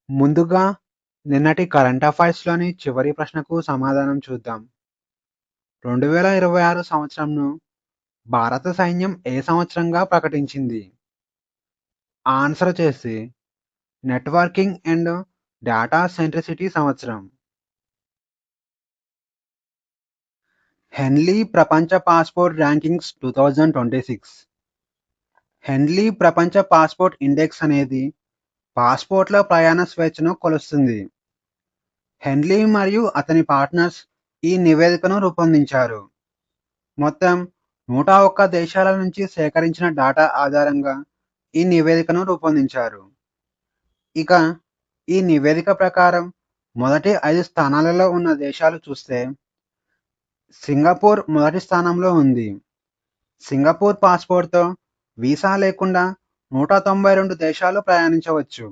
ముందుగా నిన్నటి కరెంట్ అఫైర్స్‌లోని చివరి ప్రశ్నకు సమాధానం చూద్దాం. 2026 సంవత్సరంను భారత సైన్యం ఏ సంవత్సరంగా ప్రకటించింది? ఆన్సర్ వచ్చేసి నెట్వర్కింగ్ అండ్ డేటా సెంట్రిసిటీ సంవత్సరం. హెన్లీ ప్రపంచ పాస్‌పోర్ట్ ర్యాంకింగ్స్ 2026. హెన్లీ ప్రపంచ పాస్‌పోర్ట్ ఇండెక్స్ అనేది పాస్‌పోర్ట్‌ల ప్రయాణ స్వేచ్ఛను కొలుస్తుంది. హెన్లీ మరియు అతని పార్ట్నర్స్ ఈ నివేదికను రూపొందించారు. మొత్తం 101 దేశాల నుంచి సేకరించిన డేటా ఆధారంగా ఈ నివేదికను రూపొందించారు. ఇక ఈ నివేదిక ప్రకారం మొదటి 5 స్థానాలలో ఉన్న దేశాలు చూస్తే సింగపూర్ మొదటి స్థానంలో ఉంది. సింగపూర్ పాస్‌పోర్ట్‌తో వీసా లేకుండా 192 దేశాలు ప్రయాణించవచ్చు.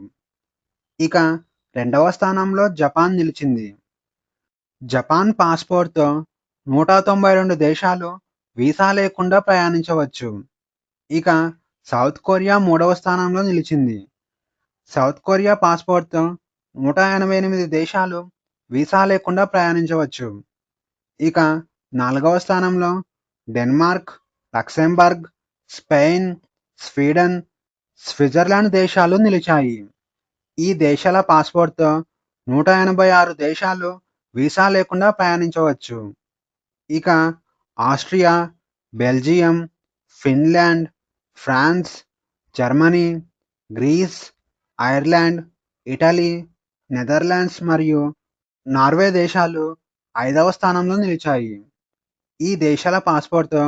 ఇక రెండవ స్థానంలో జపాన్ నిలిచింది. జపాన్ పాస్‌పోర్ట్‌తో 192 దేశాలు వీసా లేకుండా ప్రయాణించవచ్చు. ఇక సౌత్ కొరియా మూడవ స్థానంలో నిలిచింది. సౌత్ కొరియా పాస్‌పోర్ట్‌తో 188 దేశాలు వీసా లేకుండా ప్రయాణించవచ్చు. ఇక నాలుగవ స్థానంలో Denmark, Luxembourg, Spain, Sweden, Switzerland దేశాలు నిలిచాయి. ఈ దేశాల పాస్‌పోర్ట్‌తో 186 దేశాలు వీసా లేకుండా ప్రయాణించవచ్చు. ఇక Austria, Belgium, Finland, France, Germany, Greece, Ireland, Italy, Netherlands మరియు నార్వే దేశాలు 5వ స్థానంలో నిలిచాయి. ఈ దేశాల పాస్‌పోర్ట్‌తో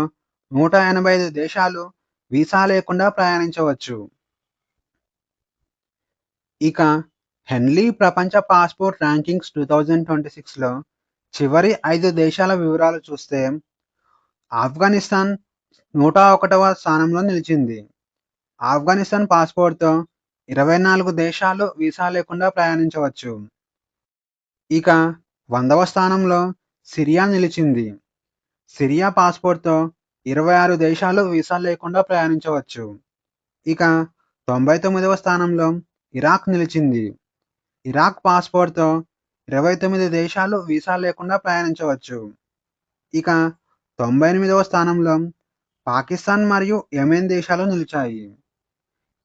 185 దేశాలు వీసా లేకుండా ప్రయాణించవచ్చు. ఇక హెన్లీ ప్రపంచ పాస్‌పోర్ట్ ర్యాంకింగ్స్ 2026లో చివరి 5 దేశాల వివరాలు చూస్తే ఆఫ్ఘనిస్తాన్ 101వ స్థానంలో నిలిచింది. ఆఫ్ఘనిస్తాన్ పాస్‌పోర్ట్‌తో 24 దేశాలు వీసా లేకుండా ప్రయాణించవచ్చు. ఇక 100వ స్థానంలో సిరియా నిలిచింది. సిరియా పాస్‌పోర్ట్‌తో 26 దేశాలు వీసా లేకుండా ప్రయాణించవచ్చు. ఇక 99వ స్థానంలో ఇరాక్ నిలిచింది. ఇరాక్ పాస్‌పోర్ట్‌తో 29 దేశాలు వీసా లేకుండా ప్రయాణించవచ్చు. ఇక 98వ స్థానంలో పాకిస్తాన్ మరియు యెమెన్ దేశాలు నిలిచాయి.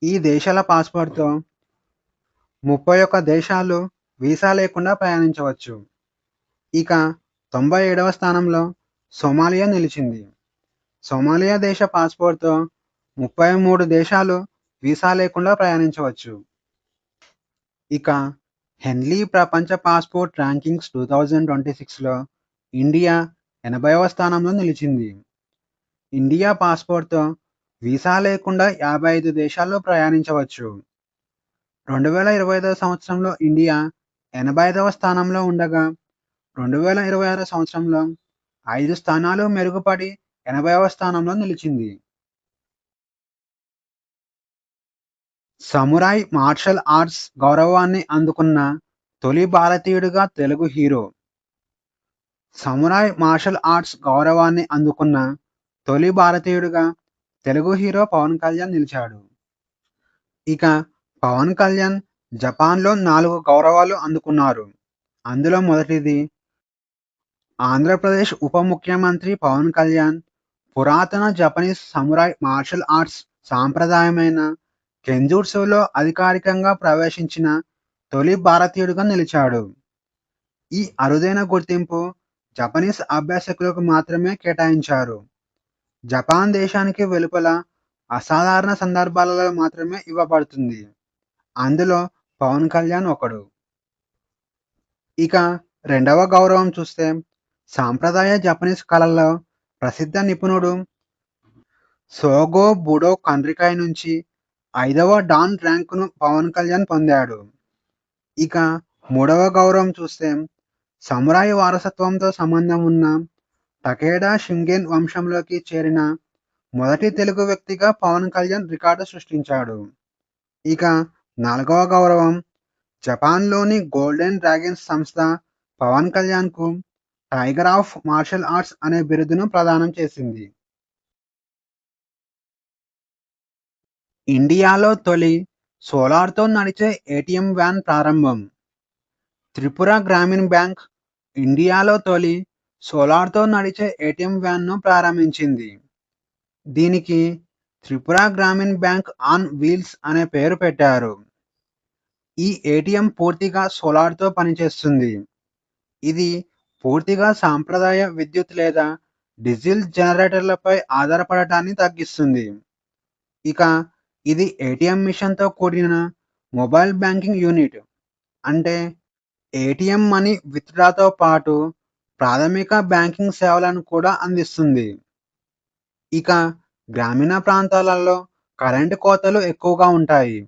ఈ దేశాల పాస్‌పోర్ట్‌తో 31 దేశాలు వీసా లేకుండా ప్రయాణించవచ్చు. ఇక 97వ స్థానంలో సోమాలియా నిలిచింది. సోమాలియా దేశ పాస్‌పోర్ట్‌తో 33 దేశాలు వీసా లేకుండా ప్రయాణించవచ్చు. ఇక హెన్లీ ప్రపంచ పాస్‌పోర్ట్ ర్యాంకింగ్స్ 2026లో ఇండియా 80వ స్థానంలో నిలిచింది. ఇండియా పాస్‌పోర్ట్‌తో వీసా లేకుండా 55 దేశాల్లో ప్రయాణించవచ్చు. 2025 సంవత్సరంలో ఇండియా 85వ స్థానంలో ఉండగా 2026 సంవత్సరంలో 5 స్థానాలు మెరుగుపడి 80వ స్థానంలో నిలిచింది. సమురాయ్ మార్షల్ ఆర్ట్స్ గౌరవాన్ని అందుకున్న తొలి భారతీయుడిగా Telugu hero. Samurai martial arts గౌరవాన్ని అందుకున్న తొలి భారతీయుడిగా తెలుగు హీరో పవన్ కళ్యాణ్ నిలిచాడు. ఇక పవన్ కళ్యాణ్ జపాన్‌లో 4 గౌరవాలు అందుకున్నారు. అందులో మొదటిది ఆంధ్రప్రదేశ్ ఉప ముఖ్యమంత్రి పవన్ కళ్యాణ్ పురాతన జపనీస్ సమురాయ్ మార్షల్ ఆర్ట్స్ సాంప్రదాయమైన కెంజుట్సులో అధికారికంగా ప్రవేశించిన తొలి భారతీయుడిగా నిలిచాడు. ఈ అరుదైన గుర్తింపు జపనీస్ అభ్యాసకులకు మాత్రమే కేటాయించారు. జపాన్ దేశానికి వెలుపల అసాధారణ సందర్భాలలో మాత్రమే ఇవ్వబడుతుంది. అందులో పవన్ కళ్యాణ్ ఒకడు. ఇక రెండవ గౌరవం చూస్తే సాంప్రదాయ జపనీస్ కళల్లో ప్రసిద్ధ నిపుణుడు సోగో బుడో కండ్రికాయ్ నుంచి 5వ డాన్ ర్యాంకును పవన్ కళ్యాణ్ పొందాడు. ఇక మూడవ గౌరవం చూస్తే సమురాయ్ వారసత్వంతో సంబంధం ఉన్న టకేడా షింగెన్ వంశంలోకి చేరిన మొదటి తెలుగు వ్యక్తిగా పవన్ కళ్యాణ్ రికార్డు సృష్టించాడు. ఇక నాలుగవ గౌరవం జపాన్‌లోని గోల్డెన్ డ్రాగన్స్ సంస్థ పవన్ కళ్యాణ్‌కు టైగర్ ఆఫ్ మార్షల్ ఆర్ట్స్ అనే బిరుదును ప్రదానం చేసింది. ఇండియాలో తొలి సోలార్‌తో నడిచే ఏటీఎం వ్యాన్ ప్రారంభం. త్రిపుర గ్రామీణ్ బ్యాంక్ ఇండియాలో తొలి సోలార్‌తో నడిచే ఏటీఎం వ్యాన్‌ను ప్రారంభించింది. దీనికి Tripura Grameen bank on wheels అనే పేరు పెట్టారు. ఈ ఏటీఎం పూర్తిగా సోలార్‌తో పనిచేస్తుంది. ఇది పూర్తిగా సాంప్రదాయ విద్యుత్ లేదా డీజిల్ జనరేటర్లపై ఆధారపడటాన్ని తగ్గిస్తుంది. ఇక ఇది ఏటీఎం మిషన్‌తో కూడిన మొబైల్ బ్యాంకింగ్ యూనిట్. అంటే ఏటీఎం మనీ విత్‌డ్రాతో పాటు ప్రాథమిక బ్యాంకింగ్ సేవలను కూడా అందిస్తుంది. ఇక గ్రామీణ ప్రాంతాలలో కరెంటు కోతలు ఎక్కువగా ఉంటాయి.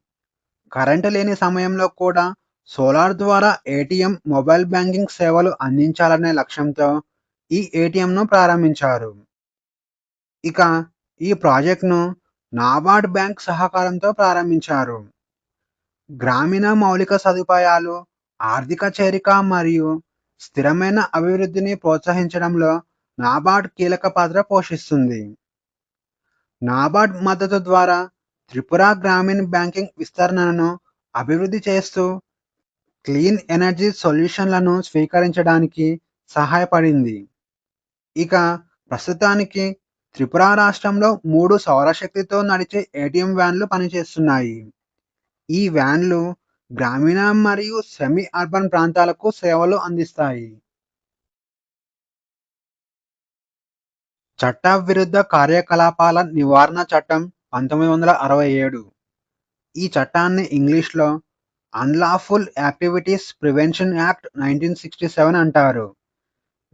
కరెంటు లేని సమయంలో కూడా సోలార్ ద్వారా ఏటీఎం, మొబైల్ బ్యాంకింగ్ సేవలు అందించాలనే లక్ష్యంతో ఈ ఏటీఎంను ప్రారంభించారు. ఇక ఈ ప్రాజెక్ట్‌ను నాబార్డ్ బ్యాంక్ సహకారంతో ప్రారంభించారు. గ్రామీణ మౌలిక సదుపాయాలు, ఆర్థిక చేరిక మరియు స్థిరమైన అభివృద్ధిని ప్రోత్సహించడంలో నాబార్డ్ కీలక పాత్ర పోషిస్తుంది. నాబార్డ్ మద్దతు ద్వారా త్రిపుర గ్రామీణ్ బ్యాంకింగ్ విస్తరణను అభివృద్ధి చేస్తూ క్లీన్ ఎనర్జీ సొల్యూషన్లను స్వీకరించడానికి సహాయపడింది. ఇక ప్రస్తుతానికి త్రిపుర రాష్ట్రంలో 3 సౌరశక్తితో నడిచే ఏటీఎం వ్యాన్లు పనిచేస్తున్నాయి. ఈ వ్యాన్లు గ్రామీణ మరియు సెమీ అర్బన్ ప్రాంతాలకు సేవలు అందిస్తాయి. చట్టవిరుద్ధ కార్యకలాపాల నివారణ చట్టం 1967. ఈ చట్టాన్ని ఇంగ్లీష్‌లో అన్‌లాఫుల్ యాక్టివిటీస్ ప్రివెన్షన్ యాక్ట్ 1967 అంటారు.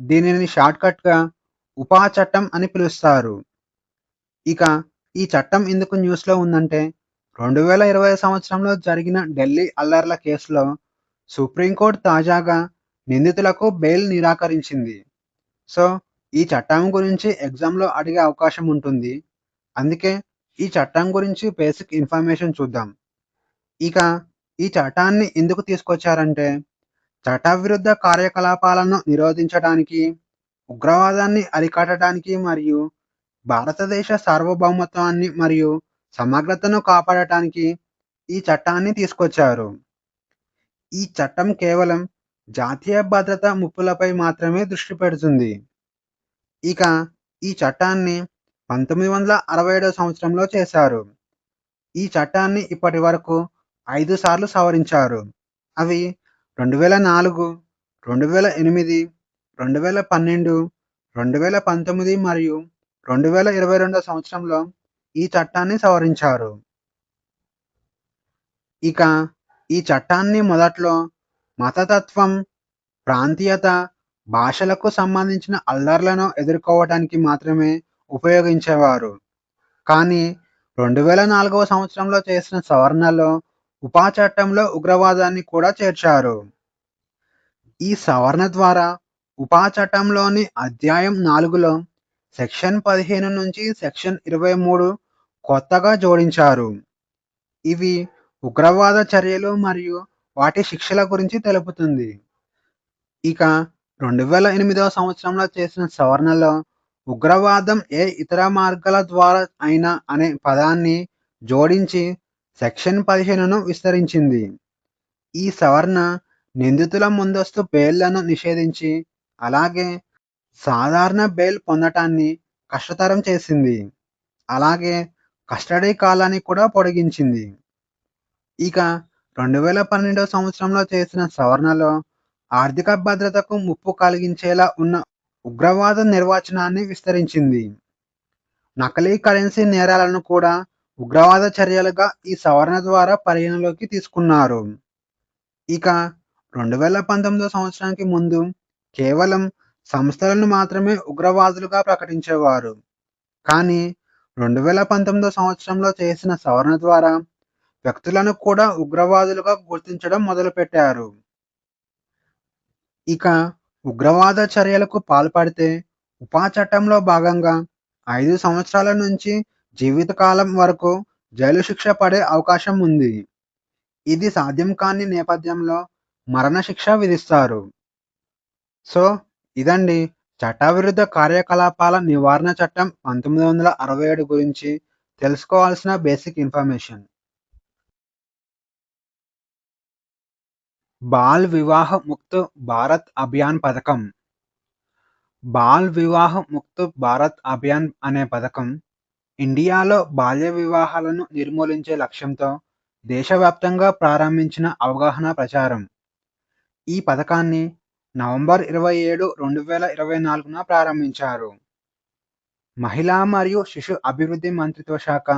దీనిని షార్ట్‌కట్‌గా ఉపా చట్టం అని పిలుస్తారు. ఇక ఈ చట్టం ఎందుకు న్యూస్‌లో ఉందంటే 2020 సంవత్సరంలో జరిగిన ఢిల్లీ అల్లర్ల కేసులో సుప్రీంకోర్టు తాజాగా నిందితులకు బెయిల్ నిరాకరించింది. సో, ఈ చట్టం గురించి ఎగ్జామ్‌లో అడిగే అవకాశం ఉంటుంది. అందుకే ఈ చట్టం గురించి బేసిక్ ఇన్ఫర్మేషన్ చూద్దాం. ఇక ఈ చట్టాన్ని ఎందుకు తీసుకొచ్చారంటే, చట్టవిరుద్ధ కార్యకలాపాలను నిరోధించడానికి, ఉగ్రవాదాన్ని అరికట్టడానికి మరియు భారతదేశ సార్వభౌమత్వాన్ని మరియు సమగ్రతను కాపాడటానికి ఈ చట్టాన్ని తీసుకొచ్చారు. ఈ చట్టం కేవలం జాతీయ భద్రత ముప్పులపై మాత్రమే దృష్టి పెడుతుంది. ఇక ఈ చట్టాన్ని 1967 సంవత్సరంలో చేశారు. ఈ చట్టాన్ని ఇప్పటివరకు 5 సార్లు సవరించారు. అవి 2004, 2008, 2012, 2019 మరియు 2022 సంవత్సరంలో ఈ చట్టాన్ని సవరించారు. ఇక ఈ చట్టాన్ని మొదట్లో మతతత్వం, ప్రాంతీయత, భాషలకు సంబంధించిన అల్లర్లను ఎదుర్కోవటానికి మాత్రమే ఉపయోగించేవారు. కానీ 2004 సంవత్సరంలో చేసిన సవరణలో ఉపా చట్టంలో ఉగ్రవాదాన్ని కూడా చేర్చారు. ఈ సవరణ ద్వారా ఉపా చట్టంలోని అధ్యాయం 4లో సెక్షన్ 15 నుంచి సెక్షన్ 23 కొత్తగా జోడించారు. ఇవి ఉగ్రవాద చర్యలు మరియు వాటి శిక్షల గురించి తెలుపుతుంది. ఇక 2008 సంవత్సరంలో చేసిన సవరణలో ఉగ్రవాదం ఏ ఇతర మార్గాల ద్వారా అయినా అనే పదాన్ని జోడించి సెక్షన్ 15ను విస్తరించింది. ఈ సవరణ నిందితుల ముందస్తు బెయిల్‌లను నిషేధించి, అలాగే సాధారణ బెయిల్ పొందటాన్ని కష్టతరం చేసింది. అలాగే కస్టడీ కాలాన్ని కూడా పొడిగించింది. ఇక 2012 సంవత్సరంలో చేసిన సవరణలో ఆర్థిక భద్రతకు ముప్పు కలిగించేలా ఉన్న ఉగ్రవాద నిర్వచనాన్ని విస్తరించింది. నకిలీ కరెన్సీ నేరాలను కూడా ఉగ్రవాద చర్యలుగా ఈ సవరణ ద్వారా పరిగణలోకి తీసుకున్నారు. ఇక 2019 సంవత్సరానికి ముందు కేవలం సంస్థలను మాత్రమే ఉగ్రవాదులుగా ప్రకటించేవారు. కానీ 2019 సంవత్సరంలో చేసిన సవరణ ద్వారా వ్యక్తులను కూడా ఉగ్రవాదులుగా గుర్తించడం మొదలుపెట్టారు. ఇక ఉగ్రవాద చర్యలకు పాల్పడితే ఉపా చట్టంలో భాగంగా 5 సంవత్సరాల నుంచి జీవితకాలం వరకు జైలు శిక్ష పడే అవకాశం ఉంది. ఇది సాధ్యం కాని నేపథ్యంలో మరణశిక్ష విధిస్తారు. సో, ఇదండి చట్టవిరుద్ధ కార్యకలాపాల నివారణ చట్టం 1967 గురించి తెలుసుకోవాల్సిన బేసిక్ ఇన్ఫర్మేషన్. బాల్ వివాహ్ ముక్త్ భారత్ అభియాన్ పథకం. బాల్ వివాహ్ ముక్త్ భారత్ అభియాన్ అనే పథకం ఇండియాలో బాల్య వివాహాలను నిర్మూలించే లక్ష్యంతో దేశవ్యాప్తంగా ప్రారంభించిన అవగాహన ప్రచారం. ఈ పథకాన్ని నవంబర్ 27, 2024న ప్రారంభించారు. మహిళా మరియు శిశు అభివృద్ధి మంత్రిత్వ శాఖ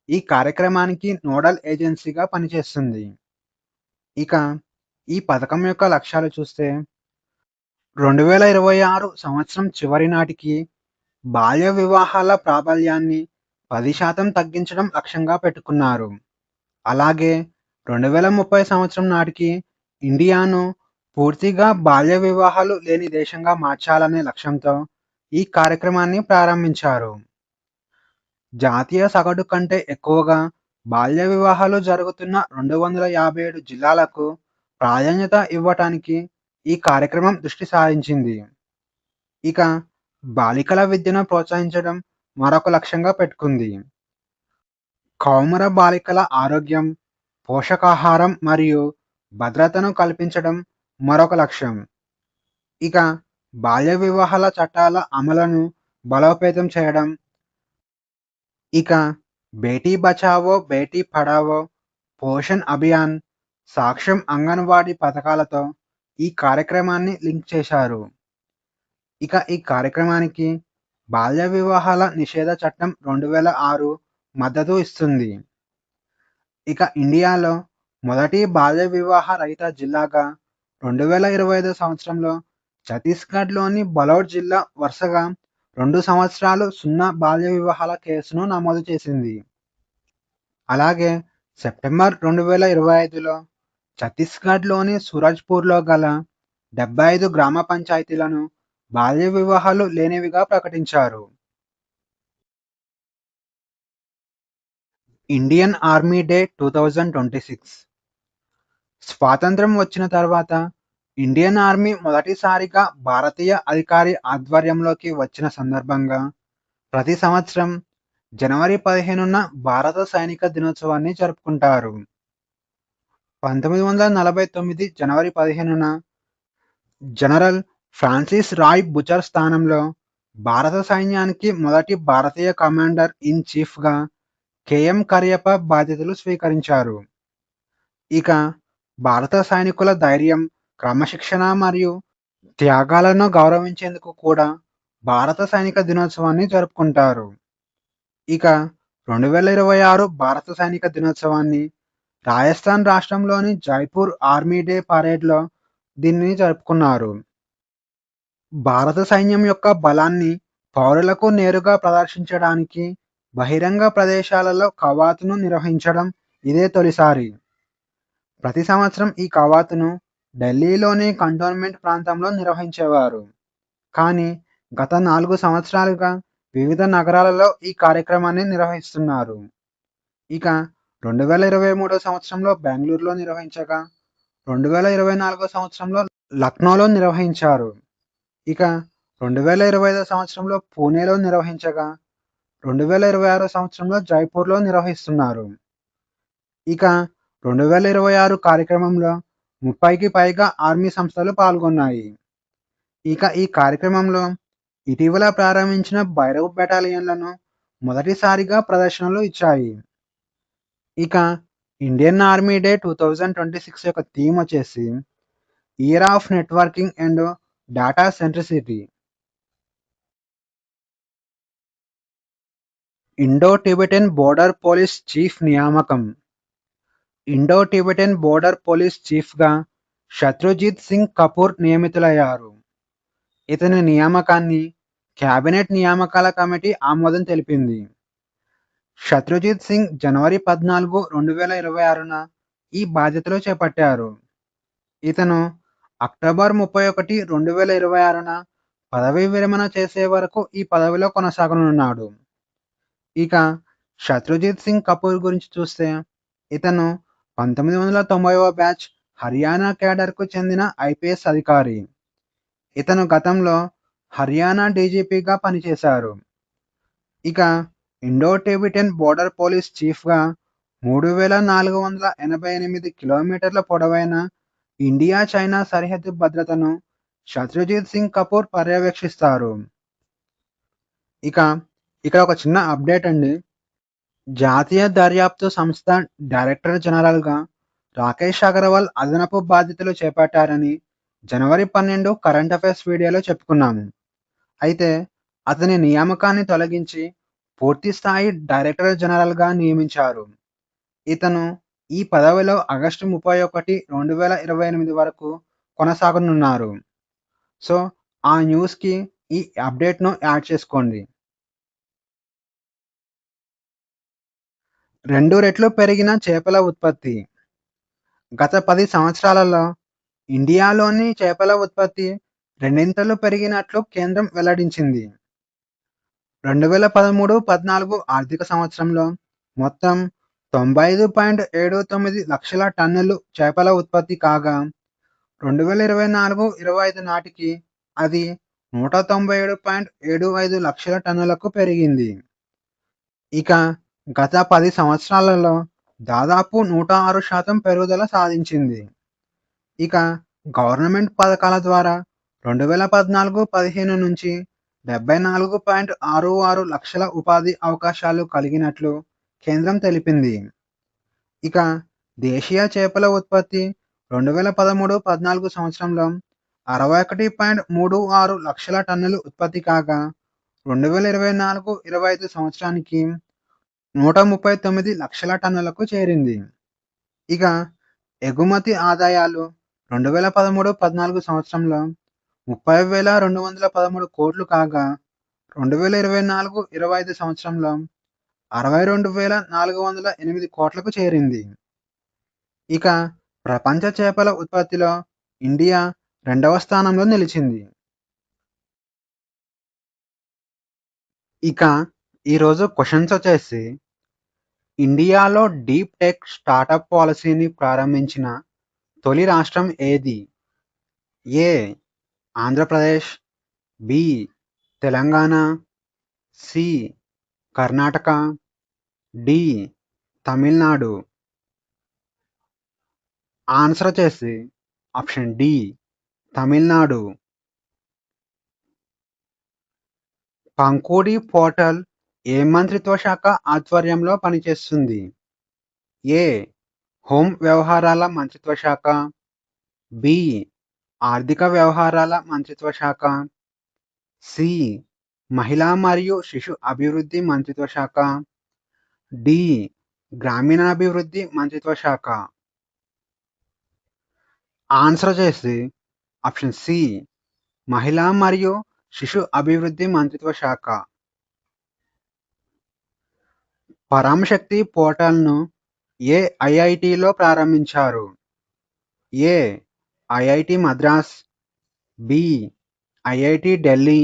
ఈ కార్యక్రమానికి నోడల్ ఏజెన్సీగా పనిచేస్తుంది. ఇక ఈ పథకం యొక్క లక్ష్యాలు చూస్తే 2026 సంవత్సరం చివరి నాటికి బాల్య వివాహాల ప్రాబల్యాన్ని 10% తగ్గించడం లక్ష్యంగా పెట్టుకున్నారు. అలాగే 2030 సంవత్సరం నాటికి ఇండియాను పూర్తిగా బాల్య వివాహాలు లేని దేశంగా మార్చాలనే లక్ష్యంతో ఈ కార్యక్రమాన్ని ప్రారంభించారు. జాతీయ సగటు కంటే ఎక్కువగా బాల్య వివాహాలు జరుగుతున్న 257 జిల్లాలకు ప్రాధాన్యత ఇవ్వటానికి ఈ కార్యక్రమం దృష్టి సారించింది. ఇక బాలికల విద్యను ప్రోత్సహించడం మరొక లక్ష్యంగా పెట్టుకుంది. కౌమార బాలికల ఆరోగ్యం, పోషకాహారం మరియు భద్రతను కల్పించడం మరొక లక్ష్యం. ఇక బాల్య వివాహాల చట్టాల అమలును బలోపేతం చేయడం. ఇక బేటీ బచావో బేటీ పఢావో, పోషణ్ అభియాన్, సాక్షం అంగన్వాడీ పథకాలతో ఈ కార్యక్రమాన్ని లింక్ చేశారు. ఇక ఈ కార్యక్రమానికి బాల్య వివాహాల నిషేధ చట్టం 2006 మద్దతు ఇస్తుంది. ఇక ఇండియాలో మొదటి బాల్య వివాహ రహిత జిల్లాగా 2025 సంవత్సరంలో ఛత్తీస్గఢ్లోని బలౌడ్ జిల్లా వరుసగా 2 సంవత్సరాలు సున్నా బాల్య వివాహాల కేసును నమోదు చేసింది. అలాగే సెప్టెంబర్ 2025లో ఛత్తీస్గఢ్లోని సూరజ్పూర్లో గల 75 గ్రామ పంచాయతీలను బాల్య వివాహాలు లేనివిగా ప్రకటించారు. Indian army day 2026. స్వాతంత్ర్యం వచ్చిన తర్వాత ఇండియన్ ఆర్మీ మొదటిసారిగా భారతీయ అధికారి ఆధ్వర్యంలోకి వచ్చిన సందర్భంగా ప్రతి సంవత్సరం జనవరి 15న భారత సైనిక దినోత్సవాన్ని జరుపుకుంటారు. 1949 జనవరి 15న జనరల్ ఫ్రాన్సిస్ రాయ్ బుచర్ స్థానంలో భారత సైన్యానికి మొదటి భారతీయ కమాండర్ ఇన్ చీఫ్గా కెఎం కరియప్ప బాధ్యతలు స్వీకరించారు. ఇక భారత సైనికుల ధైర్యం, క్రమశిక్షణ మరియు త్యాగాలను గౌరవించేందుకు కూడా భారత సైనిక దినోత్సవాన్ని జరుపుకుంటారు. ఇక 2026 భారత సైనిక దినోత్సవాన్ని రాజస్థాన్ రాష్ట్రంలోని జైపూర్ ఆర్మీ డే పరేడ్లో దీన్ని జరుపుకున్నారు. భారత సైన్యం యొక్క బలాన్ని పౌరులకు నేరుగా ప్రదర్శించడానికి బహిరంగ ప్రదేశాలలో కవాతును నిర్వహించడం ఇదే తొలిసారి. ప్రతి సంవత్సరం ఈ కవాతును ఢిల్లీలోని కంటోన్మెంట్ ప్రాంతంలో నిర్వహించేవారు. కానీ గత 4 సంవత్సరాలుగా వివిధ నగరాలలో ఈ కార్యక్రమాన్ని నిర్వహిస్తున్నారు. ఇక 2023 సంవత్సరంలో బెంగళూరులో నిర్వహించగా 2024 సంవత్సరంలో లక్నోలో నిర్వహించారు. ఇక 2025 సంవత్సరంలో పూణేలో నిర్వహించగా 2026 సంవత్సరంలో జైపూర్లో నిర్వహిస్తున్నారు. ఇక 2026 కార్యక్రమంలో 30కి పైగా ఆర్మీ సంస్థలు పాల్గొన్నాయి. ఇక ఈ కార్యక్రమంలో ఇటీవల ప్రారంభించిన భైరవ్ బెటాలియన్లను మొదటిసారిగా ప్రదర్శనలు ఇచ్చాయి. ఇక ఇండియన్ ఆర్మీ డే 2026 యొక్క థీమ్ వచ్చేసి year of networking and data centricity. Indo Tibetan border police chief నియామకం. ఇండో టిబెటన్ బోర్డర్ పోలీస్ చీఫ్గా శత్రుజిత్ సింగ్ కపూర్ నియమితులయ్యారు. ఇతని నియామకాన్ని కేబినెట్ నియామకాల కమిటీ ఆమోదం తెలిపింది. శత్రుజిత్ సింగ్ జనవరి 14, 2026న ఈ బాధ్యతలు చేపట్టారు. ఇతను అక్టోబర్ 31, 2026న పదవీ విరమణ చేసే వరకు ఈ పదవిలో కొనసాగనున్నాడు. ఇక శత్రుజిత్ సింగ్ కపూర్ గురించి చూస్తే ఇతను 1990వ బ్యాచ్ హర్యానా క్యాడర్కు చెందిన ఐపీఎస్ అధికారి. ఇతను గతంలో హర్యానా డీజీపీగా పనిచేశారు. ఇక ఇండో టిబెటన్ బోర్డర్ పోలీస్ చీఫ్గా 3488 కిలోమీటర్ల పొడవైన ఇండియా చైనా సరిహద్దు భద్రతను శత్రుజిత్ సింగ్ కపూర్ పర్యవేక్షిస్తారు. ఇక ఇక్కడ ఒక చిన్న అప్డేట్ అండి. జాతీయ దర్యాప్తు సంస్థ డైరెక్టర్ జనరల్గా రాకేష్ అగర్వాల్ అదనపు బాధ్యతలు చేపట్టారని జనవరి 12 కరెంట్ అఫైర్స్ వీడియోలో చెప్పుకున్నాము. అయితే అతని నియామకాన్ని తొలగించి పూర్తి స్థాయి డైరెక్టర్ జనరల్గా నియమించారు. ఇతను ఈ పదవిలో ఆగస్టు 31, 2028 వరకు కొనసాగనున్నారు. సో, ఆ న్యూస్‌కి ఈ అప్డేట్‌ను యాడ్ చేసుకోండి. 2 రెట్లు పెరిగిన చేపల ఉత్పత్తి. గత 10 సంవత్సరాలలో ఇండియాలోని చేపల ఉత్పత్తి రెండింతలు పెరిగినట్లు కేంద్రం వెల్లడించింది. 2013-14 ఆర్థిక సంవత్సరంలో మొత్తం 95.79 లక్షల టన్నులు చేపల ఉత్పత్తి కాగా, 2024-25 నాటికి అది 197.75 లక్షల టన్నులకు పెరిగింది. ఇక గత 10 సంవత్సరాలలో దాదాపు 106% పెరుగుదల సాధించింది. ఇక గవర్నమెంట్ పథకాల ద్వారా 2014-15 నుంచి 74.66 లక్షల ఉపాధి అవకాశాలు కలిగినట్లు కేంద్రం తెలిపింది. ఇక దేశీయ చేపల ఉత్పత్తి 2013-14 సంవత్సరంలో 61.36 లక్షల టన్నులు ఉత్పత్తి కాగా, 2024-25 సంవత్సరానికి 139 లక్షల టన్నులకు చేరింది. ఇక ఎగుమతి ఆదాయాలు 2013-14 సంవత్సరంలో 30,213 కోట్లు కాగా, 2024-25 సంవత్సరంలో 62,408 కోట్లకు చేరింది. ఇక ప్రపంచ చేపల ఉత్పత్తిలో ఇండియా 2వ స్థానంలో నిలిచింది. ఇక ఈరోజు క్వెషన్స్ వచ్చేసి, ఇండియాలో డీప్ టెక్ స్టార్టప్ పాలసీని ప్రారంభించిన తొలి రాష్ట్రం ఏది? A. Andhra Pradesh, B. Telangana, C. Karnataka, D. Tamil Nadu. Answer వచ్చేసి ఆప్షన్ డి, తమిళనాడు. పంకోడి పోర్టల్ ఏ మంత్రిత్వ శాఖ ఆధ్వర్యంలో పనిచేస్తుంది? ఏ. హోం వ్యవహారాల మంత్రిత్వ శాఖ, బి. ఆర్థిక వ్యవహారాల మంత్రిత్వ శాఖ, సి. మహిళా మరియు శిశు అభివృద్ధి మంత్రిత్వ శాఖ, డి. గ్రామీణాభివృద్ధి మంత్రిత్వ శాఖ. ఆన్సర్ వచ్చేసి ఆప్షన్ సి, మహిళా మరియు శిశు అభివృద్ధి మంత్రిత్వ శాఖ. పరాంశక్తి పోర్టల్ను ఏ ఐఐటిలో ప్రారంభించారు? A. IIT Madras, B. IIT Delhi,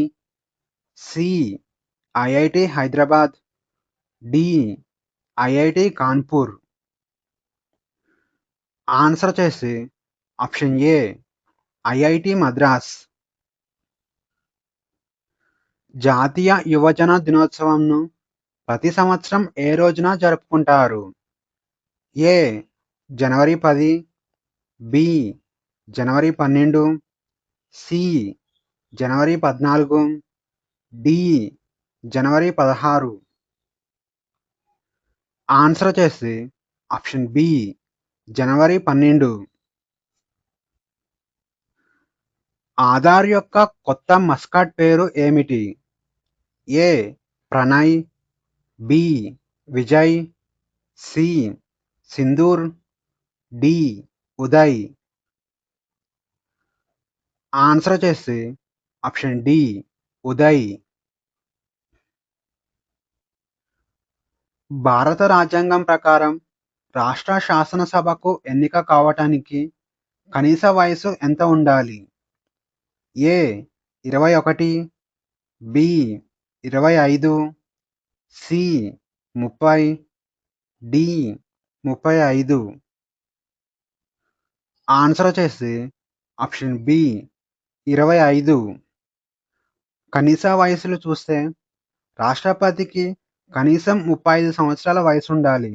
C. IIT Hyderabad, D. IIT Kanpur. Answer వచ్చేసి ఆప్షన్ ఏ, ఐఐటి మద్రాస్. జాతీయ యువజన దినోత్సవంను ప్రతి సంవత్సరం ఏ రోజున జరుపుకుంటారు? ఏ. జనవరి 10, బి. జనవరి 12, సి. జనవరి 14, డి. జనవరి 16. ఆన్సర్ వచ్చేసి ఆప్షన్ బి, జనవరి 12. ఆధార్ యొక్క కొత్త మస్కట్ పేరు ఏమిటి? A. Pranay, B. Vijay, C. Sindhur, D. Uday. Answer వచ్చేసి ఆప్షన్ డి, ఉదయ్. భారత రాజ్యాంగం ప్రకారం రాష్ట్ర శాసనసభకు ఎన్నిక కావటానికి కనీస వయసు ఎంత ఉండాలి? ఏ. 21, బి. 25, సి. 30, డి. 35. ఆన్సర్ వచ్చేసి ఆప్షన్ బి, 25. కనీస వయసులు చూస్తే రాష్ట్రపతికి కనీసం 35 సంవత్సరాల వయసు ఉండాలి.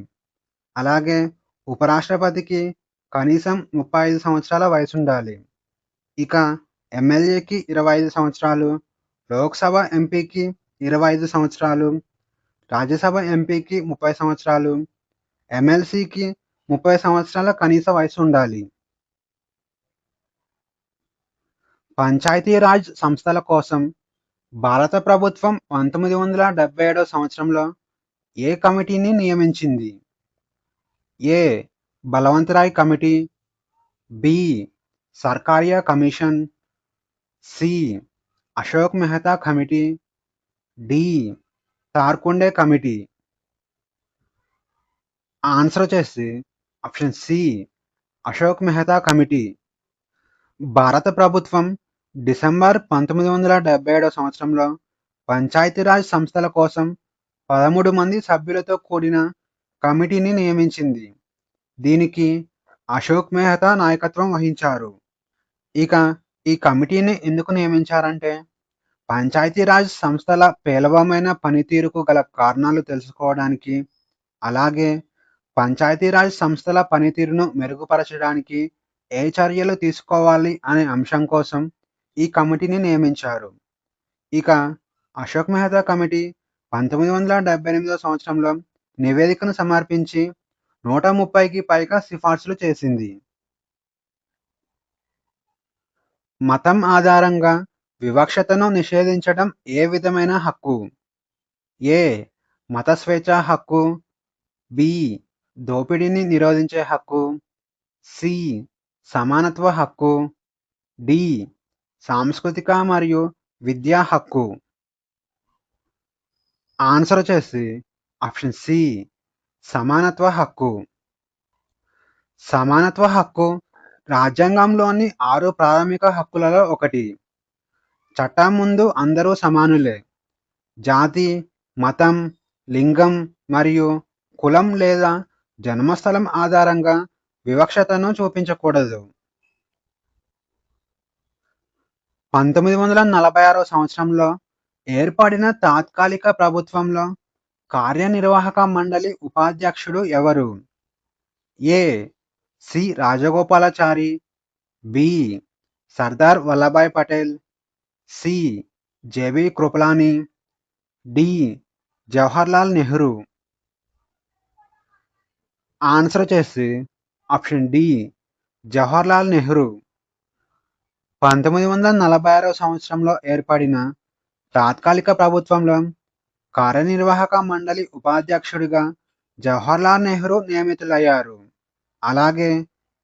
అలాగే ఉపరాష్ట్రపతికి కనీసం 35 సంవత్సరాల వయసుండాలి. ఇక ఎమ్మెల్యేకి 25 సంవత్సరాలు, లోక్‌సభ ఎంపీకి 25 సంవత్సరాలు, రాజ్యసభ ఎంపీకి 30 సంవత్సరాలు, ఎమ్మెల్సీకి 30 సంవత్సరాల కనీస వయసు ఉండాలి. పంచాయతీరాజ్ సంస్థల కోసం భారత ప్రభుత్వం 1977 సంవత్సరంలో ఏ కమిటీని నియమించింది? A. Balwantrai committee, B. Sarkaria commission, C. Ashok Mehta committee, D. Tarkunde committee. Answer వచ్చేసి option C, Ashok Mehta committee. భారత ప్రభుత్వం డిసెంబర్ 1977 సంవత్సరంలో పంచాయతీరాజ్ సంస్థల కోసం 13 మంది సభ్యులతో కూడిన కమిటీని నియమించింది. దీనికి అశోక్ మెహతా నాయకత్వం వహించారు. ఇక ఈ కమిటీని ఎందుకు నియమించారంటే, పంచాయతీరాజ్ సంస్థల పేలవమైన పనితీరుకు గల కారణాలు తెలుసుకోవడానికి, అలాగే పంచాయతీరాజ్ సంస్థల పనితీరును మెరుగుపరచడానికి ఏ చర్యలు తీసుకోవాలి అనే అంశం కోసం ఈ కమిటీని నియమించారు. ఇక అశోక్ మెహతా కమిటీ 1978 సంవత్సరంలో నివేదికను సమర్పించి 130కి పైగా సిఫార్సులు చేసింది. మతం ఆధారంగా వివక్షతను నిషేధించడం ఏ విధమైన హక్కు? ఏ. మత స్వేచ్ఛ హక్కు, బి. దోపిడీని నిరోధించే హక్కు, సి. సమానత్వ హక్కు, డి. సాంస్కృతిక మరియు విద్యా హక్కు. ఆన్సర్ వచ్చేసి ఆప్షన్ సి, సమానత్వ హక్కు. సమానత్వ హక్కు రాజ్యాంగంలోని 6 ప్రాథమిక హక్కులలో ఒకటి. చట్టం ముందు అందరూ సమానులే. జాతి, మతం, లింగం మరియు కులం లేదా జన్మస్థలం ఆధారంగా వివక్షతను చూపించకూడదు. 1946 సంవత్సరంలో ఏర్పడిన తాత్కాలిక ప్రభుత్వంలో కార్యనిర్వాహక మండలి ఉపాధ్యక్షుడు ఎవరు? A. C. Rajagopalachari, B. Sardar Vallabhbhai Patel, C. JB Kripalani, D. Jawaharlal Nehru. Answer వచ్చేసి ఆప్షన్ డి, జవహర్లాల్ నెహ్రూ. 1946 సంవత్సరంలో ఏర్పడిన తాత్కాలిక ప్రభుత్వంలో కార్యనిర్వాహక మండలి ఉపాధ్యక్షుడిగా జవహర్లాల్ నెహ్రూ నియమితులయ్యారు. అలాగే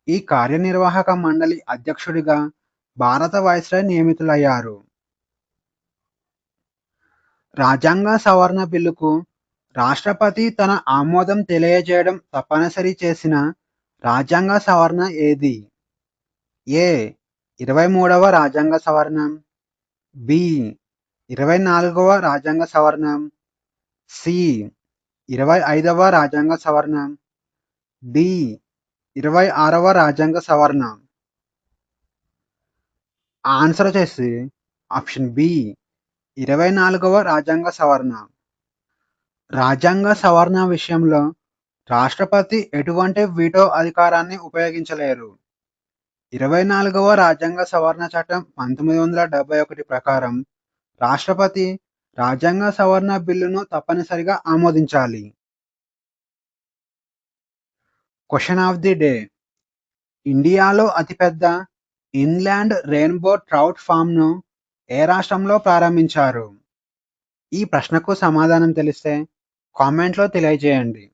ఈ కార్యనిర్వాహక మండలి అధ్యక్షుడిగా భారత వైస్రాయ్ నియమితులయ్యారు. రాజ్యాంగ సవరణ బిల్లుకు రాష్ట్రపతి తన ఆమోదం తెలియజేయడం తప్పనిసరి చేసిన రాజ్యాంగ సవరణ ఏది? ఏ. 23వ రాజ్యాంగ సవరణ, బి. 24వ రాజ్యాంగ సవరణ, సి. 25వ రాజ్యాంగ సవరణ, డి. 26వ రాజ్యాంగ సవరణ. ఆన్సర్ వచ్చేసి ఆప్షన్ బి, 24వ రాజ్యాంగ సవరణ. రాజ్యాంగ సవరణ విషయంలో రాష్ట్రపతి ఎటువంటి వీటో అధికారాన్ని ఉపయోగించలేరు. 24వ రాజ్యాంగ సవరణ చట్టం 1971 ప్రకారం రాష్ట్రపతి రాజ్యాంగ సవరణ బిల్లును తప్పనిసరిగా ఆమోదించాలి. Question of the day. ఇండియాలో అతిపెద్ద ఇన్లాండ్ రెయిన్బో ట్రౌట్ ఫామ్ను ఏ రాష్ట్రంలో ప్రారంభించారు? ఈ ప్రశ్నకు సమాధానం తెలిస్తే కామెంట్లో తెలియజేయండి.